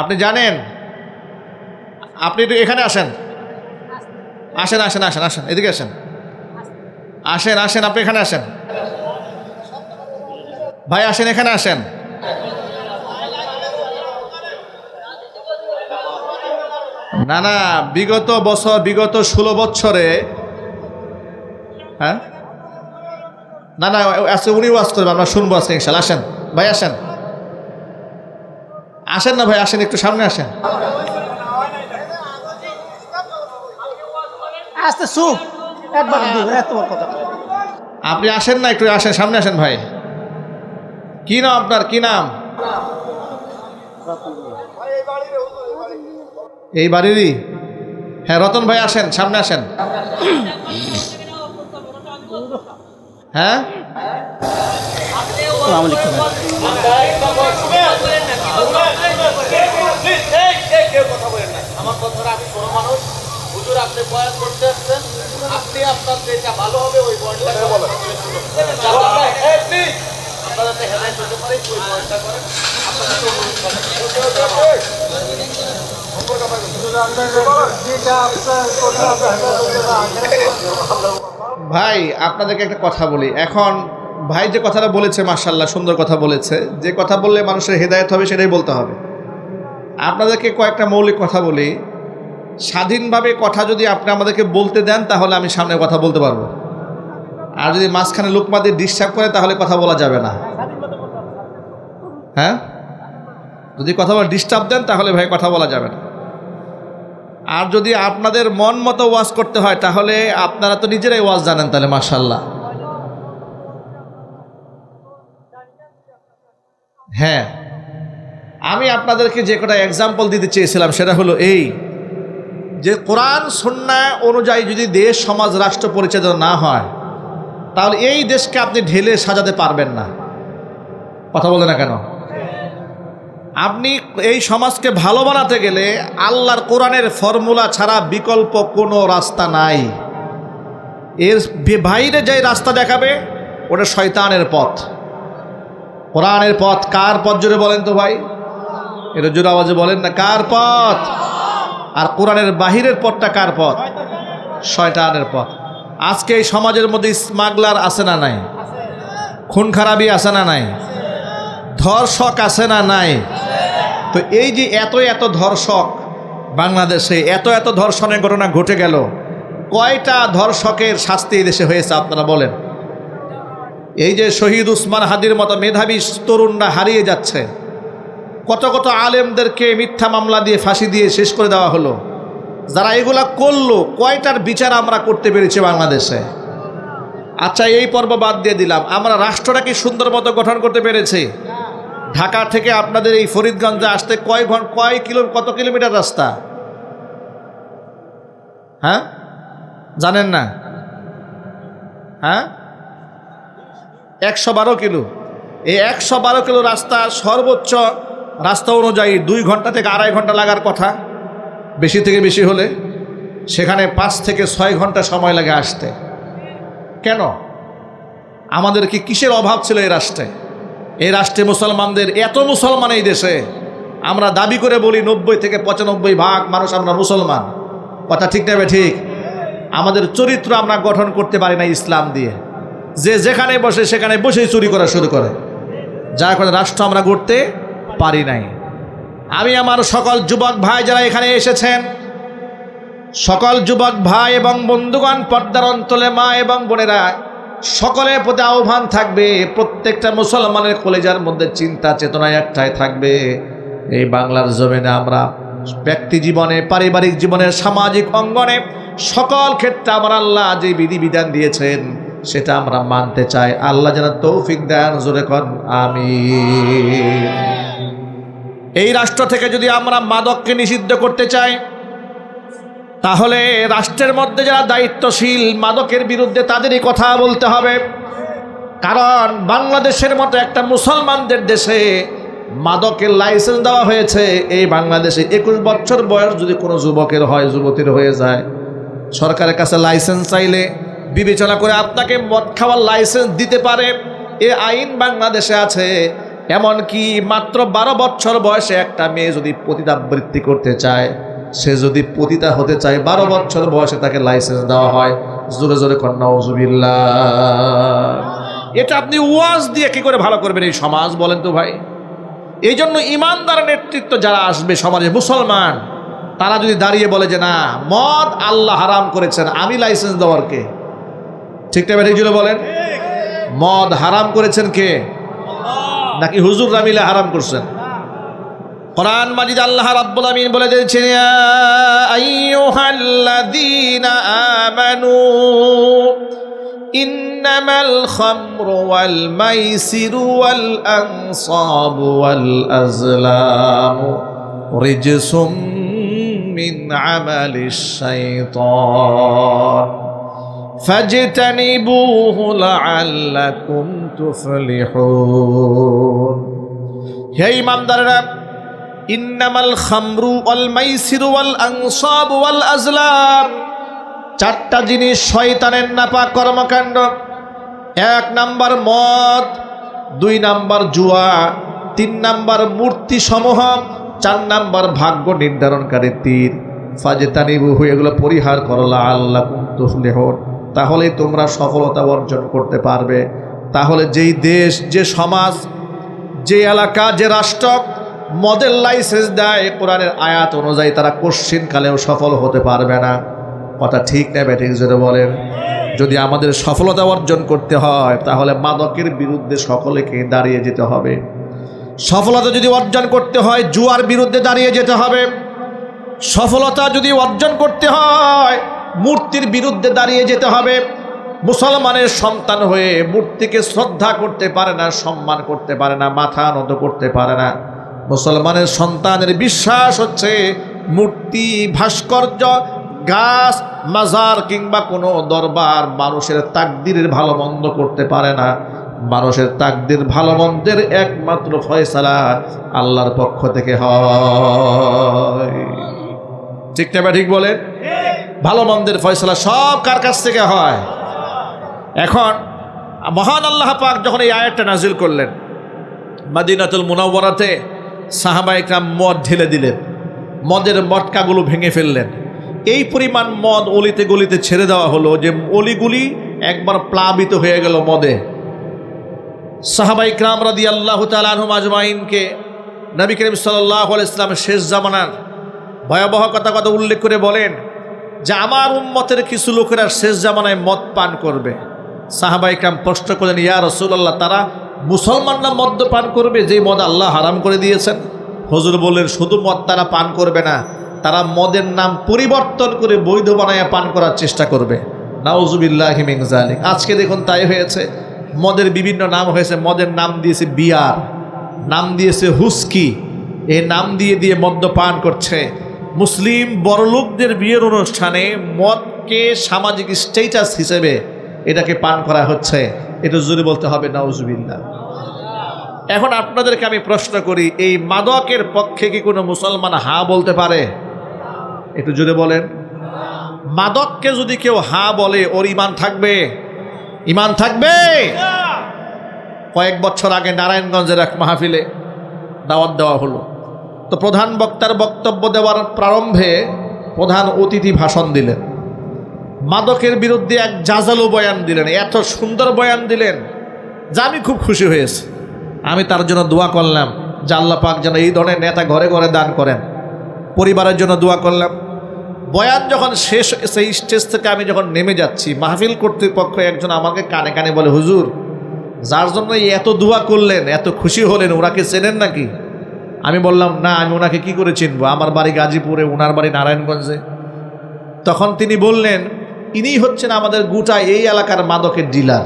আপনি জানেন, আপনি একটু এখানে আসেন, আসেন আসেন আসেন আসেন, এদিকে আসেন, আসেন আসেন, আপনি এখানে আসেন ভাই, আসেন এখানে আসেন। না না, বিগত 16 বছরে, হ্যাঁ না না, আজকে উনি ওয়াজ করবেন, আমরা শুনবো আজকে ইনশাল্লাহ। আসেন ভাই, আসেন আসেন না ভাই, আসেন একটু সামনে আসেন। আস্তে সুপ একবার এত বড় কথা। আপনি আসেন না, একটু আসেন, সামনে আসেন ভাই। কি নাম আপনার, কি নাম? এই বাড়িরই? হ্যাঁ রতন ভাই, আসেন সামনে আসেন। হ্যাঁ আমার কথাটা আমি কোনো মানুষ হুজুর, আপনি বয়ান করতে আসছেন, আপনি আপনার যেটা ভালো হবে ওই বয়ানটা বলেন, আপনারা যাতে হেদায়েত হতে পারে ওই বয়ানটা করেন। ভাই আপনাদেরকে একটা কথা বলি, এখন ভাই যে কথাটা বলেছে মাশাআল্লাহ সুন্দর কথা বলেছে, যে কথা বললে মানুষের হেদায়েত হবে সেটাই বলতে হবে। আপনাদেরকে কয়েকটা মৌলিক কথা বলি, স্বাধীনভাবে কথা যদি আপনি আমাদেরকে বলতে দেন তাহলে আমি সামনে কথা বলতে পারবো, আর যদি মাঝখানে লোকমা দিয়ে ডিস্টার্ব করে তাহলে কথা বলা যাবে না। হ্যাঁ, যদি কথা বলা ডিস্টার্ব দেন তাহলে ভাই কথা বলা যাবে না। আর যদি আপনাদের মন মতো ওয়াজ করতে হয় তাহলে আপনারা তো নিজেরাই ওয়াজ জানেন, তাহলে মাশাআল্লাহ। হ্যাঁ, আমি আপনাদেরকে যে কটা এক্সাম্পল দিতে চেয়েছিলাম সেটা হলো এই যে কোরআন সুন্নাহ অনুযায়ী যদি দেশ সমাজ রাষ্ট্র পরিচালনা না হয় তাহলে এই দেশকে আপনি ঢেলে সাজাতে পারবেন না। কথা বলে না কেন? আপনি এই সমাজকে ভালো বানাতে গেলে আল্লাহর কোরআনের ফর্মুলা ছাড়া বিকল্প কোনো রাস্তা নাই। এর বাইরে যে রাস্তা দেখাবে ওটা শয়তানের পথ। কোরআনের পথ কার পথ জোরে বলেন তো ভাই, এটা জোরে আওয়াজে বলেন না, কার পথ? আর কোরআনের বাহিরের পথটা কার পথ? শয়তানের পথ। আজকে এই সমাজের মধ্যে স্মাগলার আছে না নাই? খুন খারাপি আছে না নাই? ধর্ষক আছে না নাই? তো এই যে এত এত ধর্ষক বাংলাদেশে, এত এত ধর্ষণের ঘটনা ঘটে গেল, কয়টা ধর্ষকের শাস্তি এই দেশে হয়েছে আপনারা বলেন? এই যে শহীদ উসমান হাদির মতো মেধাবী তরুণরা হারিয়ে যাচ্ছে, কত কত আলেমদেরকে মিথ্যা মামলা দিয়ে ফাঁসি দিয়ে শেষ করে দেওয়া হলো। যারা এগুলা করলো কয়টার বিচার আমরা করতে পেরেছি বাংলাদেশে? আচ্ছা এই পর্ব বাদ দিয়ে দিলাম, আমরা রাষ্ট্রটাকে সুন্দর মতো গঠন করতে পেরেছি? ঢাকা থেকে আপনাদের এই ফরিদগঞ্জে আসতে কত কিলোমিটার রাস্তা? হ্যাঁ জানেন না? হ্যাঁ 112 কিলো। এই 112 কিলো রাস্তা সর্বোচ্চ রাস্তা অনুযায়ী 2 ঘন্টা থেকে 2.5 ঘন্টা লাগার কথা, বেশি থেকে বেশি হলে সেখানে 5 থেকে 6 ঘন্টা সময় লাগে আসতে। কেন? আমাদের কি কিসের অভাব ছিল এই রাষ্ট্রে? এই রাষ্ট্রে মুসলমানদের এত মুসলমান এই দেশে, আমরা দাবি করে বলি 90 থেকে 95% মানুষ আমরা মুসলমান। কথা ঠিক নেবে ঠিক? আমাদের চরিত্র আমরা গঠন করতে পারি না ইসলাম দিয়ে। যে যেখানে বসে সেখানে বসেই চুরি করা শুরু করে, যার কারণে রাষ্ট্র আমরা গড়তে পারি নাই। আমি আমার সকল যুবক ভাই যারা এখানে এসেছেন, সকল যুবক ভাই এবং বন্ধুগণ, পর্দার অন্তলে মা এবং বোনেরা, সকলের প্রতি আহ্বান থাকবে, প্রত্যেকটা মুসলমানের কলেজার মধ্যে চিন্তা চেতনা একটাই থাকবে, এই বাংলার জমিনে আমরা ব্যক্তি জীবনে, পারিবারিক জীবনের, সামাজিক অঙ্গনে সকল ক্ষেত্রে আমার আল্লাহ যে বিধিবিধান দিয়েছেন সেটা আমরা মানতে চাই। আল্লাহ যেন তৌফিক দেন, জোরে কর আমিন। এই রাষ্ট্র থেকে যদি আমরা মাদককে নিষিদ্ধ করতে চাই তাহলে রাষ্ট্রের মধ্যে যারা দায়িত্বশীল মাদকের বিরুদ্ধে তাদেরই কথা বলতে হবে। কারণ বাংলাদেশের মতো একটা মুসলমানদের দেশে মাদকের লাইসেন্স দেওয়া হয়েছে। এই বাংলাদেশে 21 বছর বয়স যদি কোনো যুবকের হয়, যুবতীর হয়ে যায়, সরকারের কাছে লাইসেন্স চাইলে বিবেচনা করে আপনাকে মদ খাওয়ার লাইসেন্স দিতে পারে, এ আইন বাংলাদেশে আছে। এমনকি মাত্র 12 বছর বয়সে একটা মেয়ে যদি পতিতাবৃত্তি করতে চায়, সে যদি পতিতা হতে চায়, 12 বছর বয়সে তাকে লাইসেন্স দেওয়া হয়। জোরে জোরে কন্যা নাউজুবিল্লাহ। এটা আপনি ওয়াজ দিয়ে কি করে ভালো করবেন এই সমাজ, বলেন তো ভাই? এই জন্য ইমানদার নেতৃত্ব যারা আসবে সমাজে, মুসলমান, তারা যদি দাঁড়িয়ে বলে যে না, মদ আল্লাহ হারাম করেছেন, আমি লাইসেন্স দেওয়ার কে? ঠিক না ঠিক জুড়ে বলেন? মদ হারাম করেছেন কে? নাকি হুজুররা মিলে হারাম করছেন? কোরআন মাজিদ আল্লাহ রাব্বুল আমিন বলে দিয়েছেন, ইয়া আইয়ুহাল্লাযীনা আমানু ইন্নামাল খামরু ওয়াল মাইসিরু ওয়াল আনসাবু ওয়াল আজলামু রিজসুম মিন আমালিশ শাইতান ফাজতানিবুহু লাআল্লাকুম তুফলিহুন। হে ঈমানদাররা, ইন্নামাল খামরু ওয়াল মাইসিরু ওয়াল আনসাবু ওয়াল আজলাম, 4টা জিনিস শয়তানের নাপাক কর্মকাণ্ড। 1 নাম্বার মদ, 2 নাম্বার জুয়া, 3 নাম্বার মূর্তি সমূহ, 4 নাম্বার ভাগ্য নির্ধারণকারী তীর। ফাজতানিবুহু, এগুলো পরিহার করো, লাআল্লাকুম তুফলিহুন, তাহলেই তোমরা সফলতা অর্জন করতে পারবে। তাহলে যেই দেশ, যে সমাজ, যে এলাকা, যে রাষ্ট্র মদের লাইসেন্স দেয় কোরআনের আয়াত অনুযায়ী, তারা কোশ্চিনকালেও সফল হতে পারবে না। কথা ঠিক না ব্যাঠিক জোরে বলেন? যদি আমাদের সফলতা অর্জন করতে হয়, তাহলে মাদকের বিরুদ্ধে সকলকে দাঁড়িয়ে যেতে হবে। সফলতা যদি অর্জন করতে হয়, জুয়ার বিরুদ্ধে দাঁড়িয়ে যেতে হবে। সফলতা যদি অর্জন করতে হয়, মূর্তির বিরুদ্ধে দাঁড়িয়ে যেতে হবে। মুসলমানের সন্তান হয়ে মূর্তিকে শ্রদ্ধা করতে পারে না, সম্মান করতে পারে না, মাথা নত করতে পারে না। মুসলমানের সন্তানের বিশ্বাস হচ্ছে মূর্তি, ভাস্কর্য, গাছ, মাজার কিংবা কোনো দরবার মানুষের তাকদিরের ভালো মন্দ করতে পারে না। মানুষের তাকদির ভালো মন্দের একমাত্র ফয়সালা আল্লাহর পক্ষ থেকে হয়। ঠিক না ঠিক বলেন? ভালো মন্দের ফয়সালা সব কার কাছ থেকে হয়? এখন মহান আল্লাহ পাক যখন এই আয়াতটা নাজিল করলেন, মদিনাতুল মুনাওয়ারাতে সাহাবায়ে কেরাম মদ ঢেলে দিলেন, মদের মটকাগুলো ভেঙে ফেললেন। এই পরিমাণ মদ অলিতে গলিতে ছেড়ে দেওয়া হলো যে অলিগুলি একবার প্লাবিত হয়ে গেল মদে। সাহাবায়ে কেরাম রাদিয়াল্লাহু তাআলা আনহুম আজমাইনকে নবী করিম সাল্লাল্লাহু আলাইহি ওয়াসাল্লাম শেষ জামানার ভয়াবহ কথা উল্লেখ করে বলেন যে আমার উম্মতের কিছু লোকেরা শেষ জামানায় মদ পান করবে। সাহাবায়ে কেরাম প্রশ্ন করলেন, ইয়া রাসূলুল্লাহ, তারা মুসলমানরা মদ পান করবে যে মদ আল্লাহ হারাম করে দিয়েছেন? হুজুর বললেন, শুধু মদ তারা পান করবে না, তারা মদের নাম পরিবর্তন করে বৈধ বানায়া পান করার চেষ্টা করবে। নাউজুবিল্লাহি মিন যালিক। আজকে দেখুন তাই হয়েছে। মদের বিভিন্ন নাম হয়েছে। মদের নাম দিয়েছে বিয়ার, নাম দিয়েছে হুস্কি, এই নাম দিয়ে দিয়ে মদ্যপান করছে। মুসলিম বড়লোকদের বিয়ের অনুষ্ঠানে মদকে সামাজিক স্ট্যাটাস হিসেবে এটাকে পান করা হচ্ছে। এটা জোরে বলতে হবে নাউজুবিল্লাহ। এখন আপনাদেরকে আমি প্রশ্ন করি, এই মাদকের পক্ষে কি কোনো মুসলমান হা বলতে পারে? একটু জোরে বলেন। মাদককে যদি কেউ হা বলে, ওর ইমান থাকবে? ইমান থাকবে? কয়েক বছর আগে নারায়ণগঞ্জের এক মাহফিলে দাওয়াত দেওয়া হলো। তো প্রধান বক্তার বক্তব্য দেওয়ার প্রারম্ভে প্রধান অতিথি ভাষণ দিলেন, মাদকের বিরুদ্ধে এক জাজালো বয়ান দিলেন। এত সুন্দর বয়ান দিলেন যা আমি খুব খুশি হয়েছি। আমি তার জন্য দোয়া করলাম যে আল্লাহ পাক যেন এই ধরনের নেতা ঘরে ঘরে দান করেন। পরিবারের জন্য দোয়া করলাম। বয়ান যখন শেষ, সেই স্টেজ থেকে আমি যখন নেমে যাচ্ছি, মাহফিল কর্তৃপক্ষ একজন আমাকে কানে কানে বলে, হুজুর, যার জন্য এত দোয়া করলেন, এত খুশি হলেন, ওনাকে চেনেন নাকি? আমি বললাম, না, আমি ওনাকে কি করে চিনবো? আমার বাড়ি গাজীপুরে, ওনার বাড়ি নারায়ণগঞ্জে। তখন তিনি বললেন, ইনিই হচ্ছেন আমাদের গোটা এই এলাকার মাদকের ডিলার।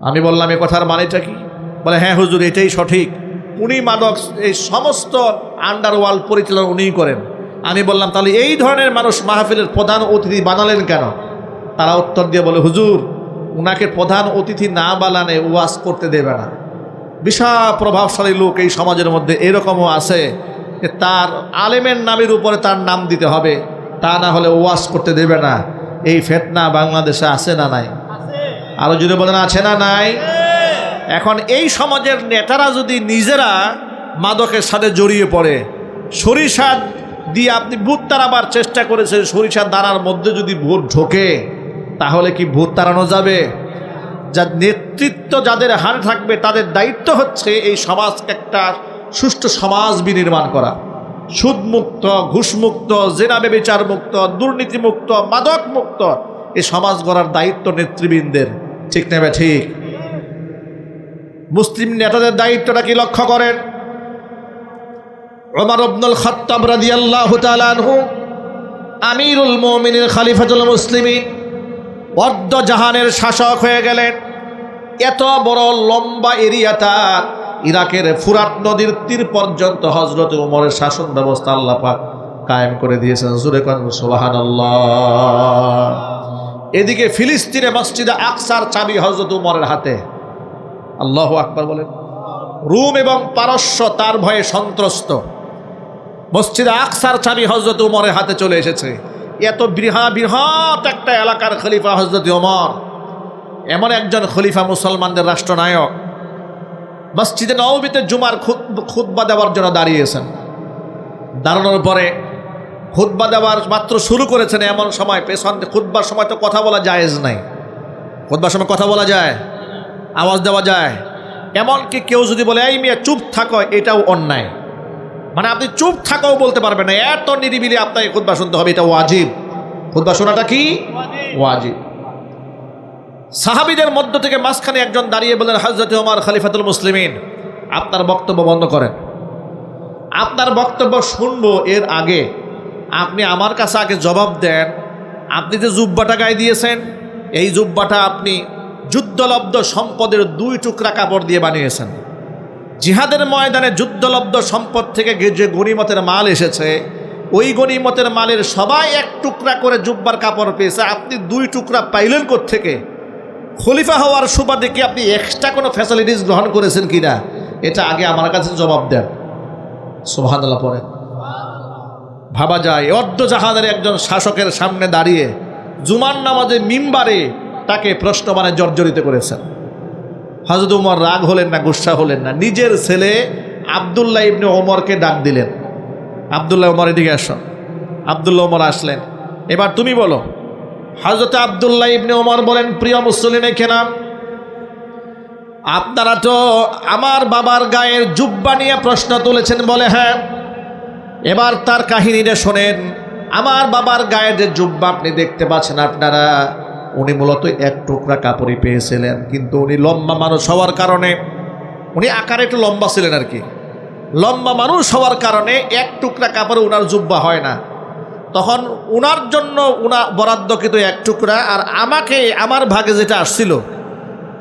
আমি বললাম, এ কথার মানেটা কি? বলে, হ্যাঁ হুজুর, এটাই সঠিক, উনি মাদক এই সমস্ত আন্ডারওয়ার্ল্ড পরিচালনা উনিই করেন। আমি বললাম, তাহলে এই ধরনের মানুষ মাহফিলের প্রধান অতিথি বানালেন কেন? তারা উত্তর দিয়ে বলে, হুজুর, উনাকে প্রধান অতিথি না বানালে ওয়াজ করতে দেবে না। বিশাল প্রভাবশালী লোক এই সমাজের মধ্যে এরকমও আছে যে তার আলেমের নামের উপরে তার নাম দিতে হবে, তা না হলে ওয়াজ করতে দেবে না। এই ফিতনা বাংলাদেশে আছে না নাই? আরো যদি বলেন আছে না নাই? এখন এই সমাজের নেতারা যদি নিজেরা মাদকের সাথে জড়িয়ে পড়ে, সরিষা দিয়ে আপনি ভূত তাড়াবার চেষ্টা করেছেন, সরিষার দানার মধ্যে যদি ভূত ঢোকে তাহলে কি ভূত তাড়ানো যাবে? যার নেতৃত্ব যাদের হাতে থাকবে তাদের দায়িত্ব হচ্ছে এই সমাজকে একটা সুষ্ঠু সমাজ বিনির্মাণ করা, সুদমুক্ত, ঘুষমুক্ত, জেনা ব্যভিচার মুক্ত, দুর্নীতিমুক্ত, মাদক মুক্ত এই সমাজ গড়ার দায়িত্ব নেতৃবৃন্দের। ঠিক নেবে ঠিক? মুসলিম নেতাদের দায়িত্বটা কি লক্ষ্য করেন? ওমর ইবনুল খাত্তাব রাদিয়াল্লাহু তাআলা আনহু আমিরুল মুমিনিন খলিফাতুল মুসলিমিন, অর্ধ জাহানের শাসক হয়ে গেলেন। এত বড় লম্বা এরিয়াটা, ইরাকের ফুরাত নদীর তীর পর্যন্ত হযরত ওমরের শাসন ব্যবস্থা আল্লাহ পাক কায়েম করে দিয়েছেন। জোরে কোন সুবহানাল্লাহ। এদিকে ফিলিস্তিনে মসজিদে আকসার চাবি হযরত ওমরের হাতে। আল্লাহু আকবার বলেন। রোম এবং পারস্য তার ভয়ে সন্ত্রস্ত। মসজিদে আকসার চাবি হযরত ওমরের হাতে চলে এসেছে। এত বৃহৎ একটা এলাকার খলিফা হযরত ওমর, এমন একজন খলিফা, মুসলমানদের রাষ্ট্রনায়ক, মসজিদে নববীতে জুমার খুতবা দেওয়ার জন্য দাঁড়িয়েছেন। দাঁড়ানোর পরে খুতবা দেওয়ার মাত্র শুরু করেছেন, এমন সময় পেছন খুতবার সময় তো কথা বলা জায়েজ নাই। খুতবার সময় কথা বলা যায়, আওয়াজ দেওয়া যায়, এমনকি কেউ যদি বলে এই মিয়া চুপ থাকো, এটাও অন্যায়। মানে আপনি চুপ থাকাও বলতে পারবেন না, এত নিরিবিলি আপনাকে খুতবা শুনতে হবে, এটা ওয়াজিব। খুতবা শোনাটা কি ওয়াজিব। সাহাবীদের মধ্য থেকে মাঝখানে একজন দাঁড়িয়ে বললেন, হযরত ওমর খলিফাতুল মুসলিমিন, আপনার বক্তব্য বন্ধ করেন। আপনার বক্তব্য শুনবো এর আগে আপনি আমার কাছে আগে জবাব দেন, আপনি যে জুব্বাটা গায়ে দিয়েছেন, এই জুব্বাটা আপনি যুদ্ধলব্ধ সম্পদের 2 টুকরা কাপড় দিয়ে বানিয়েছেন। জিহাদের ময়দানে যুদ্ধলব্ধ সম্পদ থেকে যে গনিমতের মাল এসেছে, ওই গনিমতের মালের সবাই 1 টুকরা করে জুব্বার কাপড় পেয়েছে, আপনি 2 টুকরা পাইলেন কোত্থেকে? খলিফা হওয়ার সুবাদে কি আপনি এক্সট্রা কোনো ফ্যাসিলিটিস গ্রহণ করেছেন কিনা, এটা আগে আমার কাছে জবাব দেন। সুবহানাল্লাহ পড়ে। ভাবা যায় অর্ধজাহানের একজন শাসকের সামনে দাঁড়িয়ে জুমার নামাজে মিম্বারে তাকে প্রশ্ন মানে জর্জরিত করেছেন। হযরত ওমর রাগ হলেন না, গুসা হলেন না, নিজের ছেলে আব্দুল্লাহ ইবনে ওমরকে ডাক দিলেন। আব্দুল্লাহ, ওমর এদিকে আসো। আব্দুল্লাহ ওমর আসলেন। এবার তুমি বলো। হযরত আব্দুল্লাহ ইবনে ওমর বলেন, প্রিয় মুসলিমে কেরাম, আপনারা তো আমার বাবার গায়ের জুব্বা নিয়ে প্রশ্ন তুলেছেন। বলে হ্যাঁ। এবার তার কাহিনীটা শোনেন। আমার বাবার গায়ের যে জুব্বা আপনি দেখতে পাচ্ছেন আপনারা, উনি মূলত 1 টুকরা কাপড়ই পেয়েছিলেন, কিন্তু উনি লম্বা মানুষ হওয়ার কারণে, উনি আকারে একটু লম্বা ছিলেন আর কি, লম্বা মানুষ হওয়ার কারণে 1 টুকরা কাপড়ে উনার জুব্বা হয় না। তখন উনার জন্য বরাদ্দকৃত 1 টুকরা, আর আমাকে আমার ভাগে যেটা আসছিল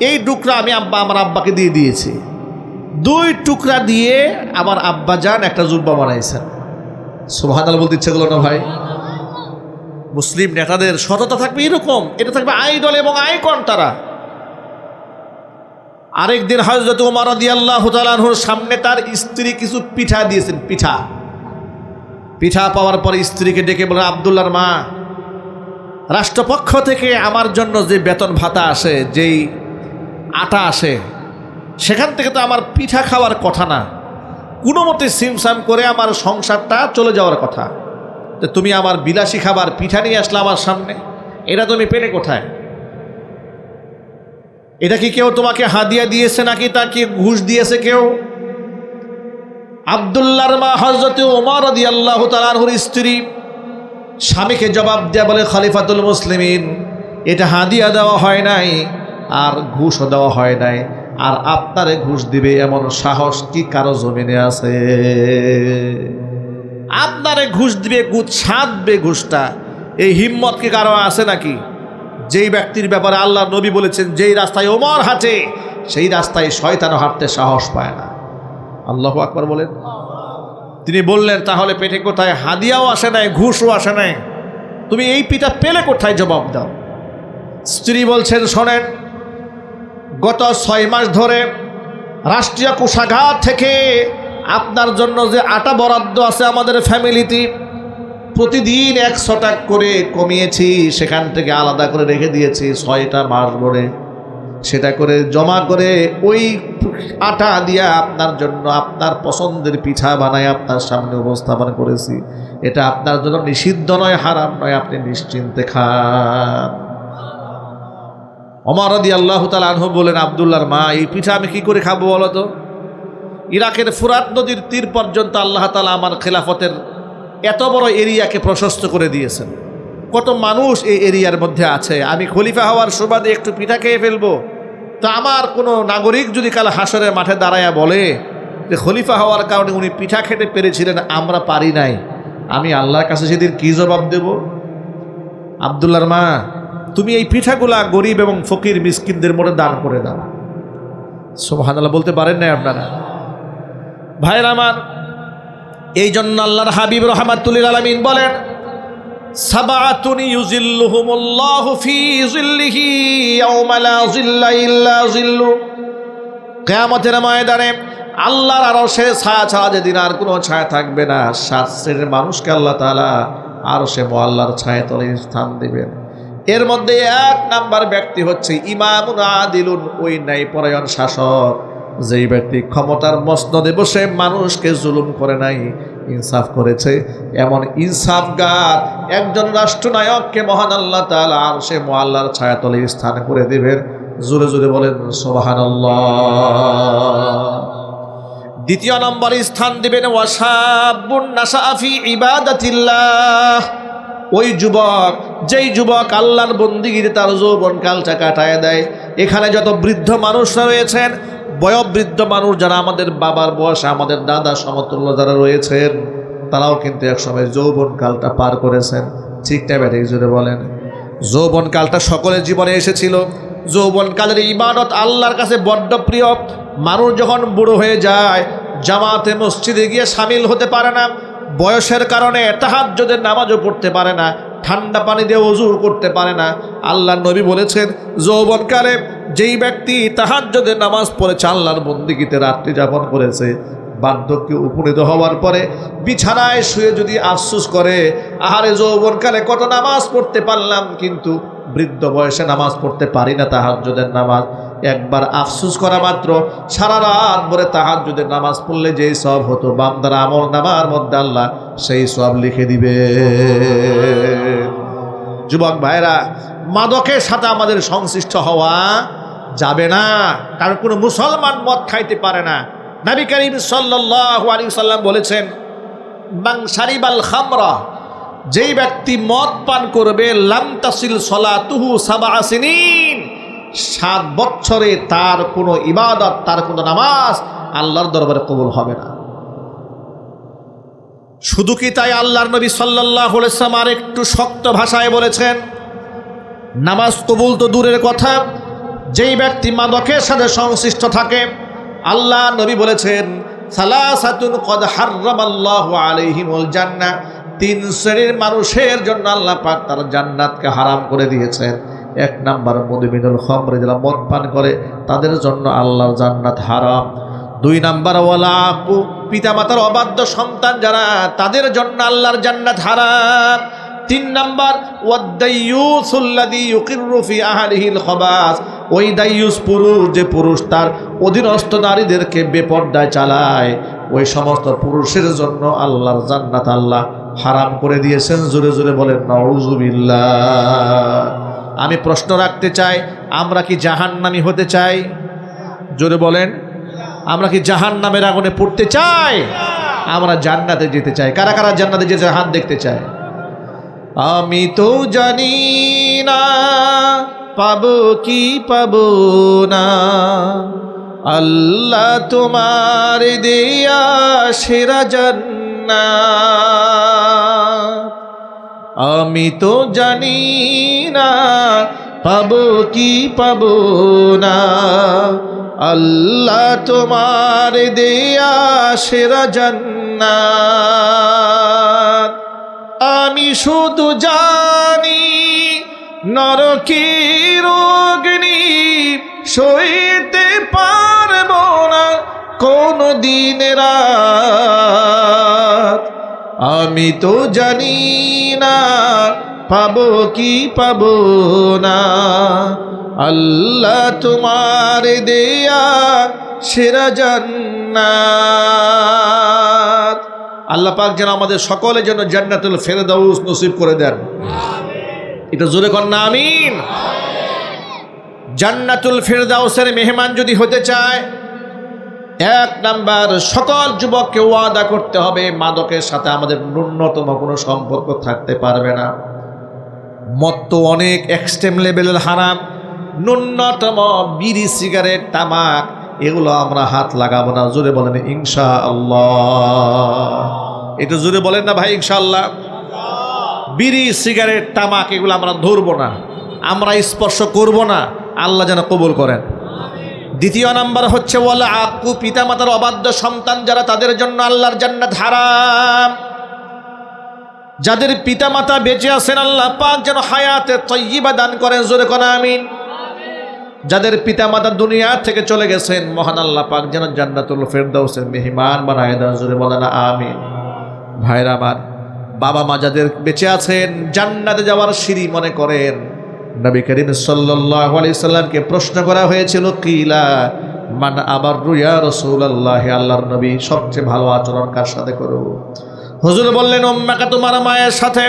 এই টুকরা আমি আমার আব্বাকে দিয়ে দিয়েছি। 2 টুকরা দিয়ে আমার আব্বা যান একটা জুব্বা বানাইছেন। সুবহানাল্লাহ বলতে ইচ্ছে করলো না ভাই? মুসলিম নেতাদের সততা থাকবে এরকম, এটা থাকবে আইডল এবং আইকন তারা। আরেকদিন হযরত ওমর রাদিয়াল্লাহু তাআলা আনহুর সামনে তার স্ত্রী কিছু পিঠা দিয়েছেন। পিঠা পাওয়ার পরে স্ত্রীকে ডেকে বলেন, আব্দুল্লাহর মা, রাষ্ট্রপক্ষ থেকে আমার জন্য যে বেতন ভাতা আসে, যেই আটা আসে, সেখান থেকে তো আমার পিঠা খাওয়ার কথা না, কোনো মতে সিমসাম করে আমার সংসারটা চলে যাওয়ার কথা। তো তুমি আমার বিলাসী খাবার পিঠা নিয়ে আসলে আমার সামনে, এটা তুমি পেলে কোথায়? এটা কি কেউ তোমাকে হাদিয়া দিয়েছে নাকি তাকে ঘুষ দিয়েছে কেউ? আব্দুল্লাহর মা হযরত ওমর রাদিয়াল্লাহু তাআলা আনহুর স্ত্রী স্বামীকে জবাব দেয়া বলে, খলিফাতুল মুসলিমিন, এটা হাদিয়া দেওয়া হয় নাই আর ঘুষও দেওয়া হয় নাই, আর আপনারে ঘুষ দিবে এমন সাহস কি কারো জমিনে আছে? আপনারে ঘুষ দিবে, ছাদবে ঘুষটা, এই হিম্মত কি কারো আছে নাকি? যেই ব্যক্তির ব্যাপারে আল্লাহ নবী বলেছেন, যেই রাস্তায় ওমর হাঁটে সেই রাস্তায় শয়তানও হাঁটতে সাহস পায় না। আল্লাহু আকবার বলেন। তিনি বললেন, তাহলে পেটে কোথায়? হাদিয়াও আসে নাই, ঘুষও আসে নাই, তুমি এই পিঠা পেলে কোথায়? জবাব দাও। স্ত্রী বলছেন, শোনেন, গত 6 মাস ধরে রাষ্ট্রীয় কোষাগার থেকে আপনার জন্য যে আটা বরাদ্দ আছে আমাদের ফ্যামিলিতে, প্রতিদিন 100 টাকা করে কমিয়েছি, সেখান থেকে আলাদা করে রেখে দিয়েছি 6টা মাস ধরে। সেটা করে জমা করে ওই আটা দিয়া আপনার জন্য আপনার পছন্দের পিঠা বানায় আপনার সামনে উপস্থাপন করেছি। এটা আপনার জন্য নিষিদ্ধ নয়, হারাম নয়, আপনি নিশ্চিন্তে খান। ওমর রাদিয়াল্লাহু তাআলা আনহু বলেন, আব্দুল্লাহর মা, এই পিঠা আমি কি করে খাবো বলো তো? ইরাকের ফুরাত নদীর তীর পর্যন্ত আল্লাহ তাআলা আমার খেলাফতের এত বড় এরিয়াকে প্রশস্ত করে দিয়েছেন। কত মানুষ এই এরিয়ার মধ্যে আছে, আমি খলিফা হওয়ার সুবাদে একটু পিঠা খেয়ে ফেলবো? তো আমার কোনো নাগরিক যদি কাল হাসরের মাঠে দাঁড়ায়া বলে যে খলিফা হওয়ার কারণে উনি পিঠা খেতে পেরেছিলেন, আমরা পারি নাই, আমি আল্লাহর কাছে সেদিন কি জবাব দেব? আব্দুল্লাহর মা, তুমি এই পিঠাগুলা গরিব এবং ফকির মিসকিনদের মধ্যে দান করে দাও। সুবহানাল্লাহ বলতে পারেন না আপনারা? ভাইরা আমার, এই জন্য আল্লাহর হাবিব রাহমাতুল লিল আলামিন বলেন, সাবাতুন ইউজিল্লুহুমুল্লাহু ফি জিল্লিহি ইয়াওমা লা জিল্লা ইল্লা জিল্লু। কিয়ামতের ময়দানে আল্লাহর আরশে ছায়া ছাড়া যেদিন আর কোনো ছায়া থাকবে না, 7 শ্রেণীর মানুষকে আল্লাহ তাআলা আরশে মুআল্লার ছায়া তলে স্থান দিবেন। এর মধ্যে 1 নাম্বার ব্যক্তি হচ্ছে ইমামুন আদিলুন, ওই ন্যায়পরায়ণ শাসক, যেই ব্যক্তি ক্ষমতার মসনদে বসে মানুষকে জুলুম করে নাই, ইনসাফ করেছে। এমন ইনসাফগার একজন রাষ্ট্রনায়ককে মহান আল্লাহ তাআলা আরশে মুআল্লার ছায়াতলে স্থান করে দিবেন। জোরে জোরে বলেন সুবহানাল্লাহ। দ্বিতীয় নম্বরে স্থান দিবেন ওয়াশাবুন নাশা ফি ইবাদাতিল্লাহ, ওই যুবক, যেই যুবক আল্লাহর বন্দিগিতে তার যৌবনকালটা কাটায় দেয়। এখানে যত বৃদ্ধ মানুষরা রয়েছেন, বয়োবৃদ্ধ মানুষ যারা আমাদের বাবার বয়স, আমাদের দাদা সমতুল্য যারা রয়েছেন, তারাও কিন্তু একসময় যৌবনকালটা পার করেছেন। ঠিক না ব্যাঠিক? জোরে বলেন। যৌবনকালটা সকলের জীবনে এসেছিল। যৌবনকালের ইবাদত আল্লাহর কাছে বড্ড প্রিয়। মানুষ যখন বুড়ো হয়ে যায়, জামাতে মসজিদে গিয়ে শামিল হতে পারে না, বয়সের কারণে তাহাজ্জুদের নামাজও পড়তে পারে না, ঠান্ডা পানি দিয়ে ওযু করতে পারে না। আল্লাহর নবী বলেছেন, যৌবনকালে যেই ব্যক্তি তাহাজ্জুদের নামাজ পড়েছে, আল্লাহর বন্দেগীতে রাত্রি যাপন করেছে, বার্ধক্যে উপনীত হওয়ার পরে বিছানায় শুয়ে যদি আফসোস করে, আহারে যৌবনকালে কত নামাজ পড়তে পারলাম, কিন্তু বৃদ্ধ বয়সে নামাজ পড়তে পারি না তাহাজ্জুদের নামাজ, একবার আফসোস করা মাত্র সারা রাত ভরে তাহাজ্জুদের নামাজ পড়লে যেই সওয়াব হতো বান্দার আমল নামার মধ্যে আল্লাহ সেই সওয়াব লিখে দিবে। যুবক ভাইরা, মাদকের সাথে আমাদের সংশ্লিষ্ট হওয়া যাবে না, কারণ কোনো মুসলমান মদ খাইতে পারে না। নবী করিম সাল্লাল্লাহু আলাইহি সাল্লাম বলেছেন, মান শারিবাল খামরা, যেই ব্যক্তি মদ পান করবে, লাম তাসিল সলাতুহু 7 সিনিন, 7 বছরে তার কোনো ইবাদত, তার কোনো নামাজ আল্লাহর দরবারে কবুল হবে না। শুধু কি তাই? আল্লাহর নবী সাল্লাল্লাহু আলাইহি ওয়াসাল্লাম আর একটু শক্ত ভাষায় বলেছেন, নামাজ কবুল তো দূরের কথা, যেই ব্যক্তি মাদকের সাথে সংশ্লিষ্ট থাকে, আল্লাহ নবী বলেছেন, সালাসাতুন কদ হাররামাল্লাহু আলাইহিমুল জান্নাহ, 3 শ্রেণীর মানুষের জন্য আল্লাহ পাক তার জান্নাতকে হারাম করে দিয়েছেন। 1 নাম্বার মুদমিনুল খামর, যারা মদ পান করে তাদের জন্য আল্লাহর জান্নাত হারাম। 2 নাম্বার ওয়ালাকু, পিতামাতার অবাধ্য সন্তান যারা, তাদের জন্য আল্লাহর জান্নাত হারাম। 3 নাম্বার ওয়াদাইয়ুসুল্লাযী ইউকিররু ফি আহলিহিল খাবাস, ওই দাইয়ুস পুরুষ, যে পুরুষ তার অধীনস্থ নারীদেরকে বেপর্দায় চালায়, ওই সমস্ত পুরুষের জন্য আল্লাহর জান্নাত আল্লাহ হারাম করে দিয়েছেন। জোরে জোরে বলেন নাউযুবিল্লাহ। আমি প্রশ্ন রাখতে চাই, আমরা কি জাহান্নামী হতে চাই? জোরে বলেন। আমরা কি জাহান্নামের আগুনে পড়তে চাই? আমরা জান্নাতে যেতে চাই। কারা কারা জান্নাতে যেতে হাত দেখতে চায়? আমি তো জানি না পাবো কি পাবো না, আল্লাহ তোমার দেয়া সেরা জান্নাত। আমি তো জানি না পাবো কি পাবো না, আল্লাহ তোমার দেয়া সেরা জান্নাত। আমি শুধু জানি নরকের অগ্নি সইতে পারবো না কোনো দিন রাত। আমি তো জানি না পাবো কি পাবো না, আল্লাহ তোমার দেয়া সেরা জান্নাত। আল্লাহ পাক যেন আমাদের সকলের জন্য জান্নাতুল ফেরদাউস নসিব করে দেন। এটা জোরে কর না আমিন। জান্নাতুল ফেরদাউসের মেহমান যদি হতে চায়, এক নাম্বার সকল যুবককে ওয়াদা করতে হবে মাদকের সাথে আমাদের ন্যূনতম কোনো সম্পর্ক থাকতে পারবে না। মদ তো অনেক এক্সট্রিম লেভেলের হারাম, ন্যূনতম বিড়ি সিগারেট তামাক এগুলো আমরা হাত লাগাবো না। জোরে বলেন ইনশাআল্লাহ। এটা জোরে বলেন না ভাই ইনশাআল্লাহ। বিড়ি সিগারেট তামাক এগুলো আমরা ধরবো না, আমরা স্পর্শ করব না। আল্লাহ যেন কবুল করেন। দ্বিতীয় নাম্বার হচ্ছে ওয়ালা আকু, পিতামাতার অবাধ্য সন্তান যারা, তাদের জন্য আল্লাহর জান্নাত হারাম। যাদের পিতামাতা বেঁচে আছেন আল্লাহ পাক যেন হায়াতে তয়্যিবা দান করেন। জোরে কোন আমিন। যাদের পিতামাতা দুনিয়া থেকে চলে গেছেন মহান আল্লাহ পাক যেন জান্নাতুল ফেরদাউসের মেহমান বানায় দেন। জোরে বলেন আমিন। ভাইরা আমার, বাবা মা যাদের বেঁচে আছেন জান্নাতে যাওয়ার সিঁড়ি মনে করেন। নবী করিম সাল্লাল্লাহু আলাইহি সাল্লামকে প্রশ্ন করা হয়েছিল, কিলা মান আবাররু ইয়া রাসূলুল্লাহ, আল্লাহর নবী সবচেয়ে ভালো আচরণ কার সাথে করব? হুজুর বললেন উম্মাকা, তোমার মায়ের সাথে।